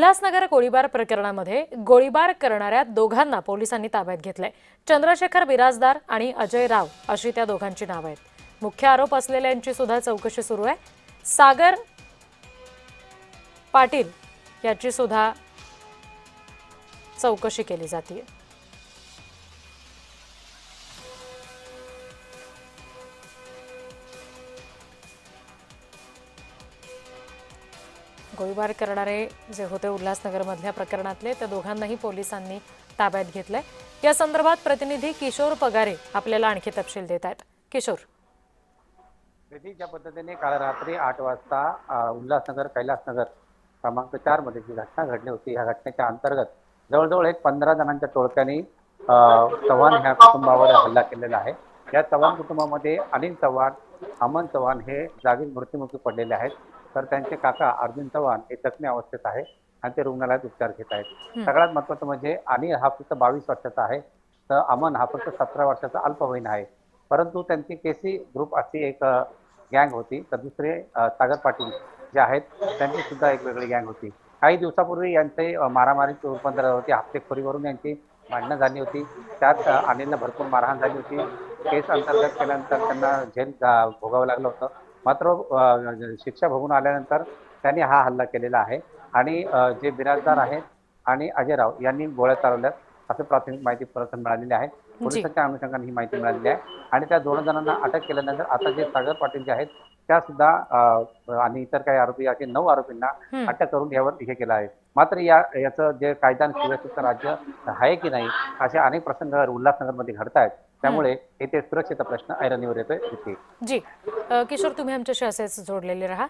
उल्हासनगर गोळीबार प्रकरणामध्ये गोळीबार करणाऱ्या दोघांना पोलिसांनी ताब्यात घेतलंय। चंद्रशेखर बिराजदार आणि अजय राव अशी त्या दोघांची नावे आहेत। मुख्य आरोप असलेल्यांची सुद्धा चौकशी सुरू आहे। सागर पाटील याची सुद्धा चौकशी केली जाते। गोळीबार करणारे जे होते उल्हासनगरमधल्या प्रकरणातले त्या दोघांनाही पोलिसांनी ताब्यात घेतलंय। या संदर्भात प्रतिनिधी किशोर पगारे आपल्याला आणखी तपशील देत आहेत। किशोर, ज्या पद्धतीने काल रात्री 8 वाजता उल्हासनगर कैलासनगर क्रमांक 4 मध्ये जी घटना घडली होती, या घटनेच्या अंतर्गत जवळजवळ एक 15 जणांच्या टोळक्याने चव्हाण ह्या कुटुंबावर हल्ला केलेला आहे। या चव्हाण कुटुंबामध्ये अनिल चव्हाण, अमन चव्हाण हे जागीच मृत्युमुखी पडलेले आहेत, तर त्यांचे काका अर्जुन चव्हाण हे जखमी अवस्थेत आहे आणि ते रुग्णालयात उपचार घेत आहेत। सगळ्यात महत्त्वाचं म्हणजे अनिल हा फक्त 22 वर्षाचा आहे, तर अमन हा फक्त 17 वर्षाचा अल्पवयीन आहे। परंतु त्यांची केसी ग्रुप अशी एक गँग होती, तर दुसरे सागर पाटील जे आहेत त्यांची सुद्धा एक वेगळी गँग होती। काही दिवसापूर्वी यांचे मारामारीची रूपांतर होती, हप्तेखोरीवरून यांची भांडणं झाली होती। त्यात अनिलला भरपूर मारहाण झाली होती। केस अंतर्गत केल्यानंतर त्यांना जेल भोगावं लागलं होतं। मात्र शिक्षा भोगून आल्यानंतर त्यांनी हा हल्ला केलेला आहे आणि जे बिराजदार आहेत आणि अजयराव यांनी गोळ्या चालवल्यात असं प्राथमिक माहिती प्रथम मिळालेली आहे। जी पोलिसांच्या अनुषंगाने ही माहिती मिळालेली आहे आणि त्या दोन जणांना अटक केल्यानंतर आता जे सागर पाटील जे आहेत त्या सुद्धा आणि इतर काही आरोपी असे 9 आरोपींना अटक करून यावर हे केलं आहे। मात्र याचं जे कायदा आणि सुव्यवस्थेचं राज्य आहे की नाही असे अनेक प्रसंग उल्हासनगरमध्ये घडत आहेत, त्यामुळे येथे सुरक्षेचा प्रश्न ऐरणीवर येतोय। जी किशोर, तुम्ही आमच्याशी असेच जोडलेले राहा।